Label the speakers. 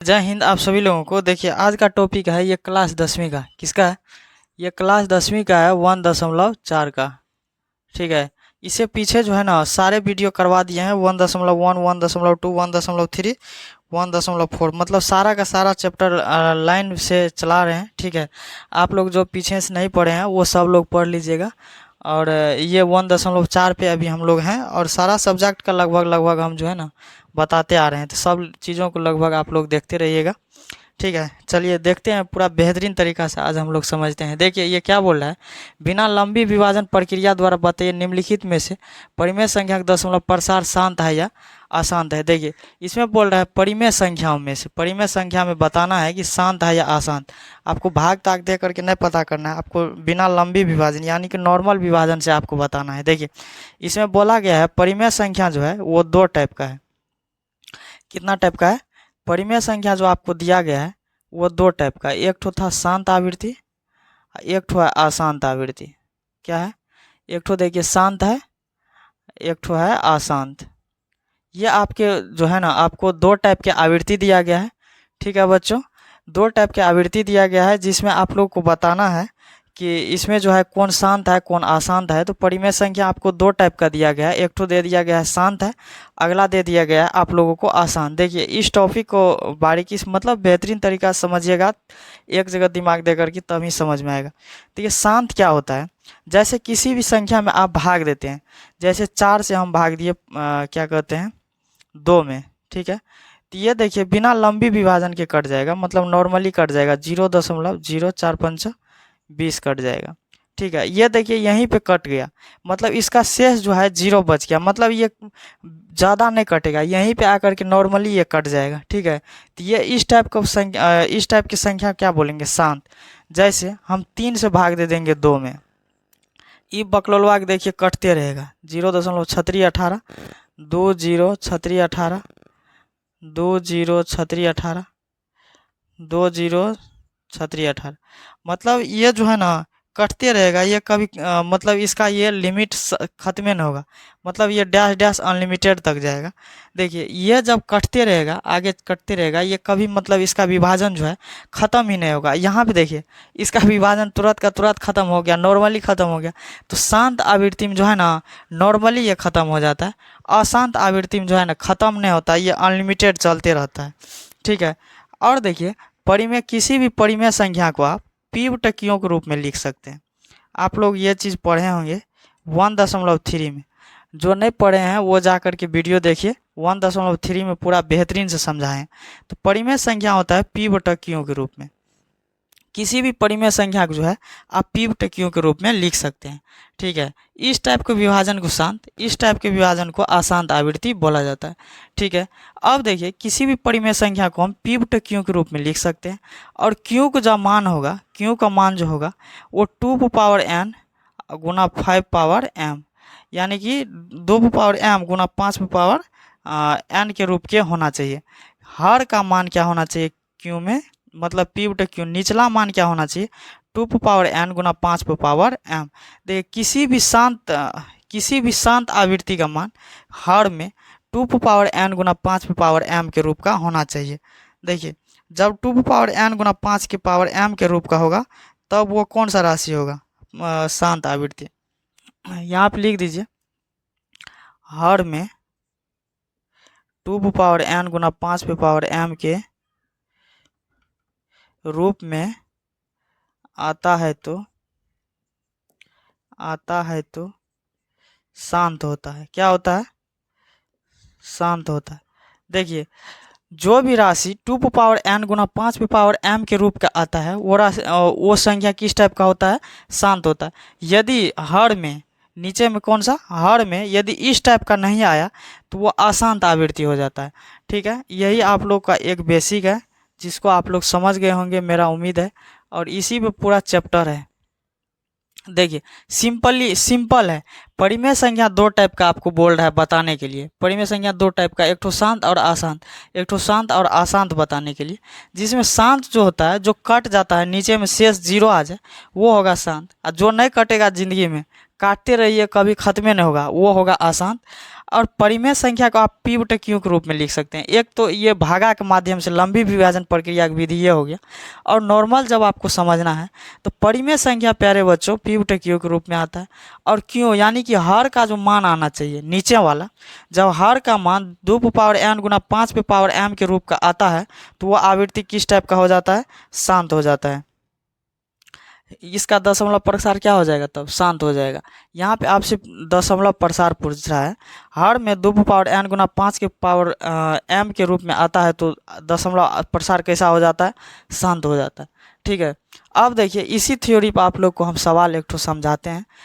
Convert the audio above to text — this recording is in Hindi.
Speaker 1: जय हिंद आप सभी लोगों को। देखिए आज का टॉपिक है ये क्लास 10वीं का। किसका है? ये क्लास 10वीं का है 1.4 का। ठीक है, इससे पीछे जो है ना सारे वीडियो करवा दिए हैं 1.1, 1.2, 1.3, 1.4, मतलब सारा का सारा चैप्टर लाइन से चला रहे हैं। ठीक है, आप लोग जो पीछे से नहीं पढ़े हैं वो सब लोग पढ़ लीजिएगा। और ये 1.4 पे अभी हम लोग हैं और सारा सब्जेक्ट का लगभग हम जो है ना बताते आ रहे हैं, तो सब चीज़ों को लगभग आप लोग देखते रहिएगा। ठीक है, चलिए देखते हैं पूरा बेहतरीन तरीका से आज हम लोग समझते हैं। देखिए ये क्या बोल रहा है, बिना लंबी विभाजन प्रक्रिया द्वारा बताइए निम्नलिखित में से परिमेय संख्या का दशमलव प्रसार शांत है या अशांत है। देखिए इसमें बोल रहा है परिमेय संख्याओं में से, परिमेय संख्या में बताना है कि शांत है या अशांत। आपको भाग ताक दे करके नहीं पता करना है, आपको बिना लंबी विभाजन यानी कि नॉर्मल विभाजन से आपको बताना है। देखिए इसमें बोला गया है परिमेय संख्या जो है वो दो टाइप का है। कितना टाइप का है? परिमेय संख्या जो आपको दिया गया है वो दो टाइप का है। एक ठो था शांत आवृत्ति, एक ठो है अशांत आवृत्ति। क्या है? एक ठो देखिए शांत है, एक ठो है अशांत। ये आपके जो है ना आपको दो टाइप के आवृत्ति दिया गया है। ठीक है बच्चों, दो टाइप के आवृत्ति दिया गया है जिसमें आप लोग को बताना है कि इसमें जो है कौन शांत है कौन अशांत है। तो परिमेय संख्या आपको दो टाइप का दिया गया है, एक तो दे दिया गया है शांत है, अगला दे दिया गया है आप लोगों को अशांत। देखिए इस टॉपिक को बारीकी से मतलब बेहतरीन तरीका से समझिएगा, एक जगह दिमाग दे करके तभी समझ में आएगा। देखिए शांत क्या होता है, जैसे किसी भी संख्या में आप भाग देते हैं, जैसे 4 से हम भाग दिए क्या कहते हैं 2 में। ठीक है, तो ये देखिए बिना लंबी विभाजन के कट जाएगा, मतलब नॉर्मली कट जाएगा, 0.045 कट जाएगा। ठीक है, ये देखिए यहीं पे कट गया, मतलब इसका शेष जो है 0 बच गया, मतलब ये ज़्यादा नहीं कटेगा, यहीं पे आकर के नॉर्मली ये कट जाएगा। ठीक है, तो ये इस टाइप का संख्या, इस टाइप की संख्या क्या बोलेंगे? शांत। जैसे हम 3 से भाग दे देंगे 2 में, ये बकलोलवा के देखिए कटते रहेगा, 0.18, 20 18, 20 मतलब ये जो है ना कटते रहेगा, ये कभी मतलब इसका ये लिमिट खत्म नहीं होगा, मतलब ये डैश डैश अनलिमिटेड तक जाएगा। देखिए ये जब कटते रहेगा, आगे कटते रहेगा, ये कभी मतलब इसका विभाजन जो है ख़त्म ही नहीं होगा। यहाँ पे देखिए इसका विभाजन तुरंत का तुरंत ख़त्म हो गया, नॉर्मली ख़त्म हो गया। तो शांत आवृत्ति में जो है ना नॉर्मली ये ख़त्म हो जाता है, अशांत आवृत्ति में जो है ना ख़त्म नहीं होता, ये अनलिमिटेड चलते रहता है। ठीक है, और देखिए परिमेय किसी भी परिमेय संख्या को आप पीवटकियों के रूप में लिख सकते हैं। आप लोग ये चीज़ पढ़े होंगे 1.3 में, जो नहीं पढ़े हैं वो जा कर के वीडियो देखिए, 1.3 में पूरा बेहतरीन से समझाएं। तो परिमेय संख्या होता है पीवटकियों के रूप में, किसी भी परिमेय संख्या को जो है आप पीवटकियों के रूप में लिख सकते हैं। ठीक है, इस टाइप के विभाजन को शांत, इस टाइप के विभाजन को अशांत आवृत्ति बोला जाता है। ठीक है, अब देखिए किसी भी परिमेय संख्या को हम पीवटकियों के रूप में लिख सकते हैं, और क्यू का जो मान होगा, क्यू का मान जो होगा वो 2n गुना 5m, यानी कि 2m गुना 5n के रूप के होना चाहिए। हर का मान क्या होना चाहिए क्यू में, मतलब पीवटकियों निचला मान क्या होना चाहिए 2n गुना 5m। देखिए किसी भी शांत आवृत्ति का मान हर में 2n गुना 5m के रूप का होना चाहिए। देखिए जब 2n गुना 5 के पावर m के रूप का होगा तब वो कौन सा राशि होगा? शांत आवृत्ति। यहाँ पे लिख दीजिए हर में 2n गुना 5m के रूप में आता है तो शांत होता है। क्या होता है? शांत होता है। देखिए जो भी राशि 2n गुना 5m के रूप का आता है वो राशि वो संख्या किस टाइप का होता है? शांत होता है। यदि हर में नीचे में कौन सा हर में यदि इस टाइप का नहीं आया तो वो अशांत आवृत्ति हो जाता है। ठीक है, यही आप लोग का एक बेसिक है जिसको आप लोग समझ गए होंगे मेरा उम्मीद है, और इसी पे पूरा चैप्टर है। देखिए सिंपल है। परिमेय संख्या दो टाइप का आपको बोल रहा है बताने के लिए, परिमेय संख्या दो टाइप का, एक तो शांत और अशांत, एक तो शांत और अशांत बताने के लिए। जिसमें शांत जो होता है जो कट जाता है नीचे में शेष 0 आ जाए वो होगा शांत, और जो नहीं कटेगा ज़िंदगी में काटते रहिए, कभी खत्म नहीं होगा, वो होगा अशांत। और परिमेय संख्या को आप पी बटे क्यू के रूप में लिख सकते हैं। एक तो ये भागा के माध्यम से लंबी विभाजन प्रक्रिया की विधि ये हो गया। और नॉर्मल जब आपको समझना है तो परिमेय संख्या प्यारे बच्चों पी बटे क्यू के रूप में आता है। और क्यों, यानी कि हर का जो मान आना चाहिए नीचे वाला, जब हर का मान 2 पे पावर n गुना 5 पे पावर m के रूप का आता है तो वो आवृत्ति किस टाइप का हो जाता है, शांत हो जाता है। इसका दशमलव प्रसार क्या हो जाएगा, तब शांत हो जाएगा। यहाँ पे आपसे दशमलव प्रसार पूछ रहा है, हर में 2 पावर n गुना 5 के पावर m के रूप में आता है तो दशमलव प्रसार कैसा हो जाता है, शांत हो जाता है। ठीक है, अब देखिए इसी थ्योरी पर आप लोग को हम सवाल एक ठो समझाते हैं।